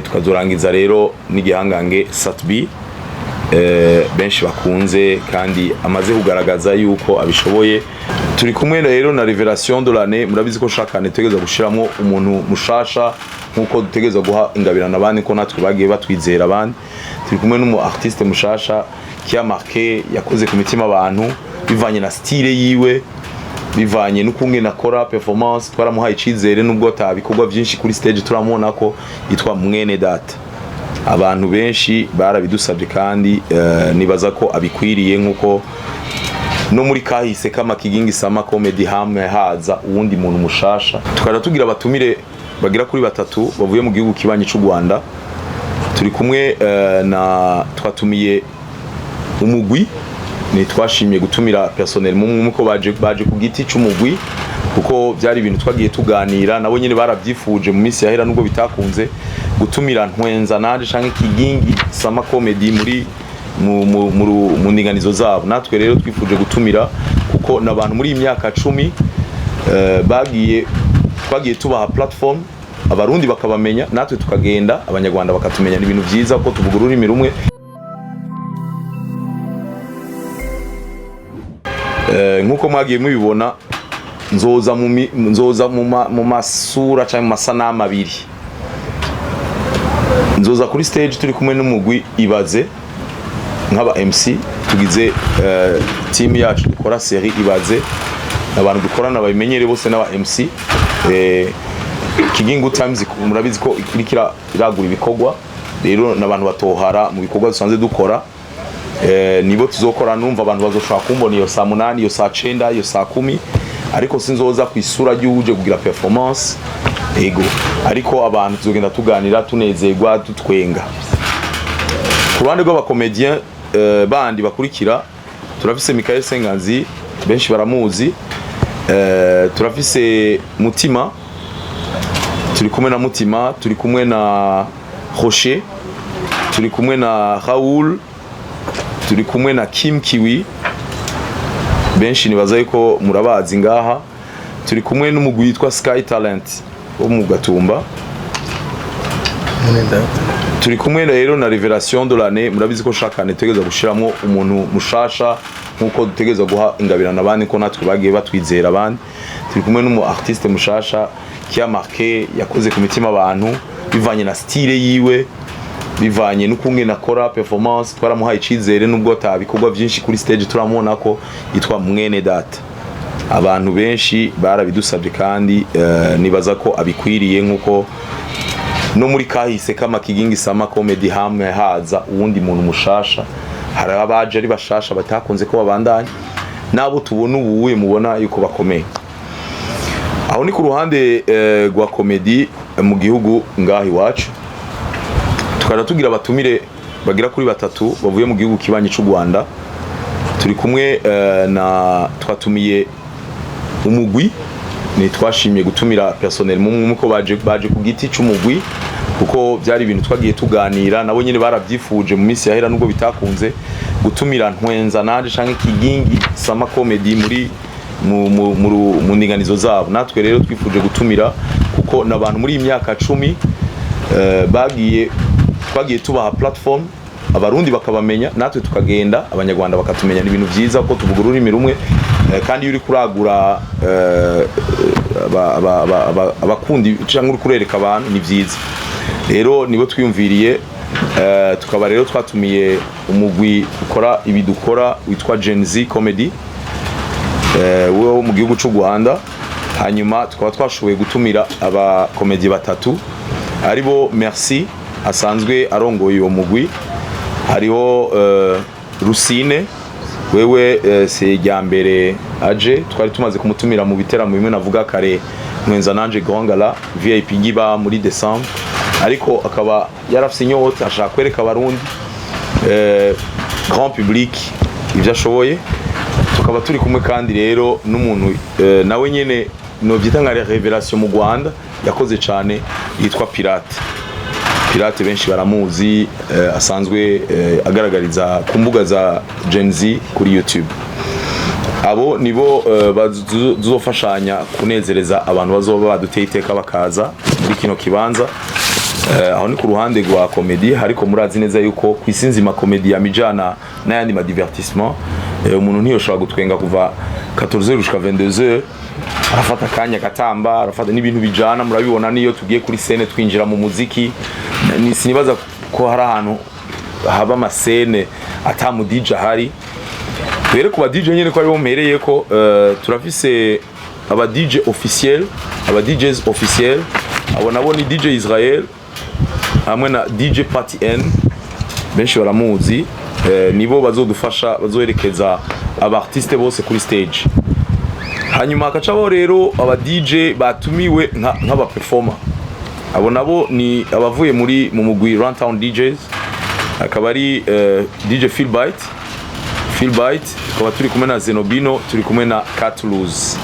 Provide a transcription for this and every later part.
tukazorangiza rero n'igihangange Satbi benshi bakunze kandi amaze kugaragaza yuko abishoboye. Turi kumwe rero na Revelation de l'année, murabizi ko shakane tegeza gushiramo umuntu mushasha nkuko dutegeza guha ingabirana abandi ko natwe bagiye batwizera abandi. Turi kumwe n'umu artiste mushasha qui a marqué, yakoze ku mitima abantu bivanye na style yiwe, bivanye n'ukunge nakora performance, twaramuhaye icizere nubwo tabikorwa byinshi kuri stage turamubona ko yitwa Mwene Data. Abantu benshi barabidusabye kandi nibaza ko abikwiriye nkuko no muri kahise kama Kigingi Sama Comedy hamwe haza uwundi muntu mushasha. Tukara tugira batumire bagira kuri batatu bavuye mu gihugu kibanyi cy'u Rwanda. Turi kumwe na twatumiye umugwi, ni twashimiye gutumira personnel muko baje ku giti cy'umugwi kuko byari ibintu twagiye tuganira nabo nyine barabyifuje mu minsi yahera nubwo bitakunze gutumira Ntwenza nanje canke Kigingi Sama Comedy muri mu ndinganizo zabo. Natwe rero twifuje gutumira kuko nabantu muri imyaka 10 twagiye tubaha platform, abarundi bakabamenya, natwe tukagenda abanyarwanda bakatumenya. Ni ibintu byiza ko tuvuga ururimi rumwe. Nkuko mwagiye mubibona nzoza mu masura cyangwa mu masanamu abiri. Nzoza kuri stage turi kumwe n'umugwi Ibaze nk'aba MC, tugize team yacu dukora série Ibaze, abantu dukorana babimenyere bose n'aba MC. Kigingi Times murabizi ko ikirikira iragura ibikorwa, rero n'abantu batohara mu bikorwa dusanze dukora. Nibo tuzokora, numva abantu bazoshaka kumbona iyo saa 8 iyo saa 9 iyo saa 10, ariko sinzoza ku isura y'uje kugira performance ego, ariko abantu tuzogenda tuganira tunezerwa tutwenga. Ku ruhande rw'aba comedian bandi bakurikira turafise Michael Senganzi benshi baramuzi, turafise Mutima, turi kumwe na Mutima, turi kumwe na Rocher, turi kumwe na Raoul, turi kumwe na Kim Kiwi benshi nibaza yuko murabazi ngaha. Turi kumwe n'umugwi witwa Sky Talent wo mu Gatumba. Turi kumwe rero na Revelation de l'année, murabizi ko shakane tegeza gushiramo umuntu mushasha nkuko dutegeza guha ingabirana abandi ko natwe bagiye batwizera abandi. Turi kumwe n'umu artiste mushasha qui a marqué, yakoze ku mitima abantu bivanye na style yiwe, bivanye n'ukunge nakora performance, twaramuhaye icizere nubwo tabikorwa byinshi kuri stage turamubona ko yitwa Mwene Data. Abantu benshi barabidusabye kandi nibaza ko abikwiriye nkuko no muri kahise kama Kigingi Sama Comedy hamwe haza uwundi muntu mushasha, hari abaje ari bashasha batakunze ko babandanya, nabo tubona ubuwe mubona yuko bakomeye. Aho ni ku ruhande rwa comedy mu gihugu ngahi wacu. Tukara tugira batumire bagira kuri batatu bavuye mu gihugu kibanyi cy'u Rwanda. Turi kumwe na twatumiye umugwi, ni twashimiye gutumira personnel muko baje ku giti cy'umugwi kuko byari ibintu twagiye tuganira nabo nyine barabyifuje mu minsi yahera nubwo bitakunze gutumira Ntwenza nanje canke Kigingi Sama Comedy muri mu ndinganizo zabo. Natwe rero twifuje gutumira kuko nabantu muri imyaka 10 twagiye tubaha platform, abarundi bakabamenya, natwe tukagenda abanyarwanda bakatumenya. Ni ibintu byiza ko tuvuga ururimi rumwe kandi yuri kuragura abakundi cyangwa uri kurereka abantu ni byiza. Rero nibo twiyumviriye, tukaba rero twatumiye umugwi ukora ibidukora witwa Gen Z Comedy wo mu gihugu cy'u Rwanda. Hanyuma tukaba twashoboye gutumira aba comedy batatu aribo Merci asanzwe arongoye uwo mugwi, hariho Rusine wewe sejya mbere aje, twari tumaze kumutumira mu biteramo bimwe navuga kare Ntwenza nanje Gongala VIP giba muri December, ariko akaba yarafise inyota ashaka kwereka abarundi grand public ivyo ashoboye. Tukaba turi kumwe kandi rero n'umuntu nawe nyene no byita nka Revelation mu Rwanda yakoze cyane, yitwa Pirate benshi baramuzi, asanzwe agaragariza ku mbuga za Gen Z kuri YouTube. Abo nibo bazofashanya kunezereza abantu bazoba baduteye iteka bakaza muri kino kibanza. aho ni ku ruhande rwa comedy, ariko murazi neza yuko kwisinzima comedy yamijana n'ayandi ma divertissement. Umuntu ntiyoshobora gutwenga kuva 14h jusqu'à 22h, arafata kanya gatamba, arafata n'ibintu bijana. Murabibona niyo tugiye kuri scene twinjira mu muziki, sinibaza ko hari ahantu haba amascene ata mu DJ hari. Twere ku ba DJ nyene ko ari bo mpereye ko turafise aba DJ officiel, aba DJs officiel, abo nabo ni DJ Israel hamwe na DJ Party N, benshi baramuzi. Nibo bazodufasha, bazoherekeza aba artiste bose kuri stage. Hanyuma hakacaho rero aba DJ batumiwe nk'aba performer. Abo nabo ni abavuye mu mugwi Runtown DJs, akaba ari DJ Philbite, tukaba turi kumwe na Zenobino, turi kumwe na Catuluz.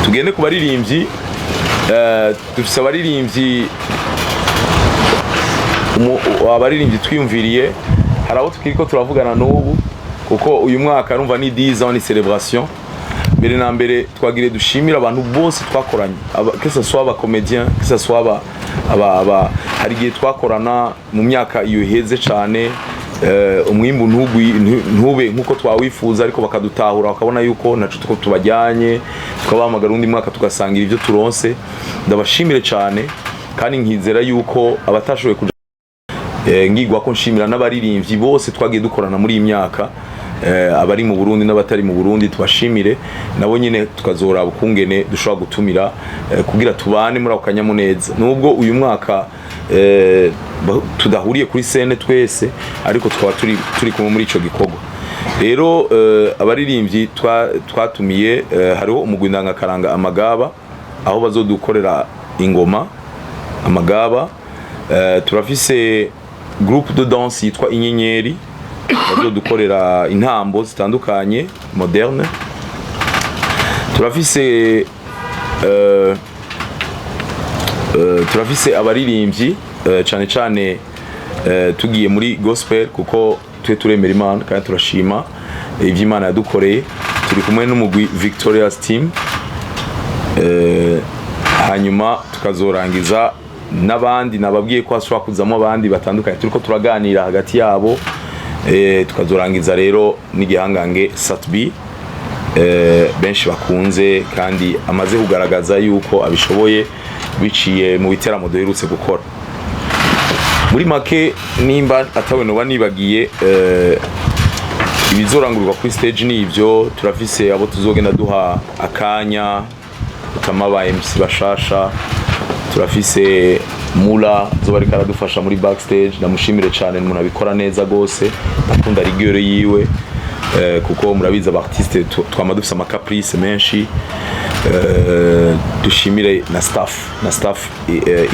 Tugende ku baririmbyi, dufise abaririmbyi twiyumviriye. Hari abo tukiriko turavugana n'ubu kuko uyu mwaka urumva ni 10 ans ni celebration. Mbere na mbere twagire dushimira abantu bose twakoranye, que ce soit aba comédien, que ce soit hari gihe twakorana mu myaka iyo iheze cyane, umwimbu ntube nkuko twawifuza, ariko bakadutahura bakabona yuko naco tuko tubajyanye, tukabahamagara undi mwaka tugasangira ibyo turonse. Ndabashimire cyane kandi nkizera yuko abatashoboye kuja ngigwa ko nshimira n'abaririmbyi bose twagiye dukorana muri iyi myaka, abari mu Burundi n'abatari mu Burundi, tubashimire nabo nyine, tukazora bukungene dushobora gutumira kugira tubane muri akanyamuneza. Nubwo uyu mwaka tudahuriye kuri scene twese, ariko twaba turi kumwe muri ico gikorwa. Rero abaririmbyi twatumiye, hariho umugwi ndangakaranga Amagaba, aho bazodukorera ingoma Amagaba. Turafise groupe de danse yitwa Inyenyeri, bazodukorera intambo zitandukanye moderne. Turafise abaririmbyi cyane cyane tugiye muri gospel, kuko turemera Imana kandi turashima ivyo Imana yadukoreye. Turi kumwe n'umugwi Victoria's Team, hanyuma tukazorangiza n'abandi nababwiye ko ashobora kuzamo abandi batandukanye, turiko turaganira hagati yabo. Tukazorangiza rero n'igihangange Satbi, benshi bakunze kandi amaze kugaragaza yuko abishoboye biciye mu biteramo duherutse gukora. Muri make nimba atawe no banibagiye ibizorangurirwa kuri stage ni ivyo. Turafise abo tuzogenda duha akanya utamaba MC bashasha. Turafise Mula zoba ariko aradufasha muri backstage, ndamushimire cyane, umuntu abikora neza gose, akunda rigere yiwe, kuko murabiza aba artiste twama dufise ama caprice menshi. Dushimire na staff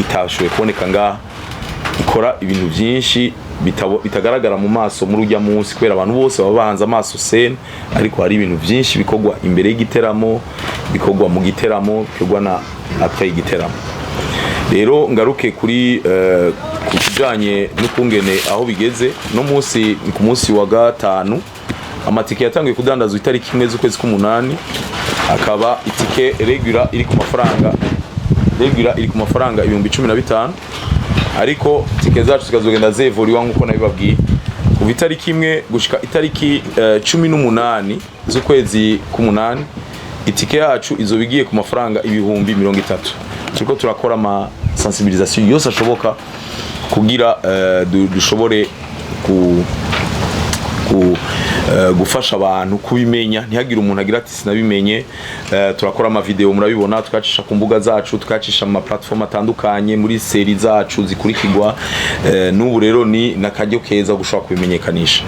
itashoboye kuboneka ngaha, ikora ibintu byinshi bitagaragara mu maso muri ujya munsi, kubera abantu bose baba bahanze amaso scene, ariko hari ibintu byinshi bikorwa imbere y'igiteramo, bikorwa mu giteramo, bikorwa na après igiteramo. Rero ngaruke kuri kujanye n'ukungene aho bigeze. No munsi ni ku munsi wa gatanu, amatike yatangiye kudandazwa itariki 1 z'ukwezi k'umunani, akaba itike regular iri ku mafaranga 15,000, ariko tike zacu zikazogenda zevuriwa nkuko nabibabwiye kuva itariki 1 gushika itariki 18 z'ukwezi k'umunani. Itike yacu izobigiye ku mafaranga 30,000. Turiko turakora ama sensibilisation yose ashoboka kugira dushobore gufasha abantu kubimenya, ntihagire umuntu agira ati sinabimenye. Turakora ama video, murabibona, tukacisha ku mbuga zacu, tukacisha ama platform atandukanye muri seri zacu zikurikirwa. N'ubu rero ni nakajyo keza gushaka kubimenyekanisha.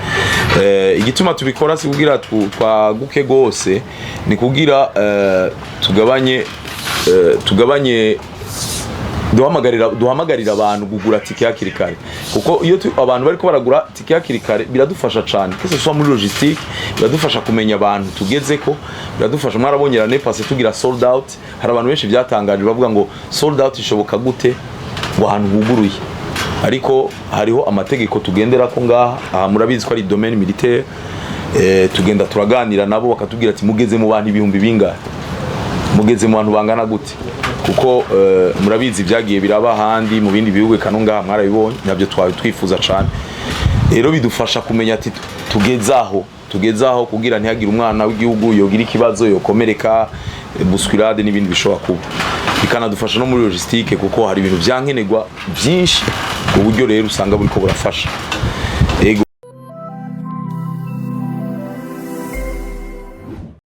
Igituma tubikora si kugira twaguke gose, ni kugira tugabanye duhamagarira abantu kugura tike hakiri kare, kuko iyo abantu bariko baragura tike hakiri kare biradufasha cyane, kese so muri logistique biradufasha kumenya abantu tugezeko, biradufasha. Mwarabonye rane passe tugira sold out, hari abantu benshi byatangaje bavuga ngo sold out ishoboka gute ngo ahantu huguruye, ariko hariho amategeko tugendera ko ngaha. Aha murabizi ko ari domaine militaire, tugenda turaganira nabo bakatubwira ati mugeze mu bantu ibihumbi bingahe, mugeze mu bantu bangana gute. kuko murabizi byagiye biraba handi mu bindi bihugu kano ngaha mwarabibonye nabyo twifuza cyane rero bidufasha kumenya ati tugezaho kugira ntihagire umwana w'igihugu yogira ikibazo yokomereka bousculade n'ibindi bishobora kuba bikanadufasha no muri logistique kuko hari ibintu byankenerwa byinshi uburyo rero usanga buriko burafasha.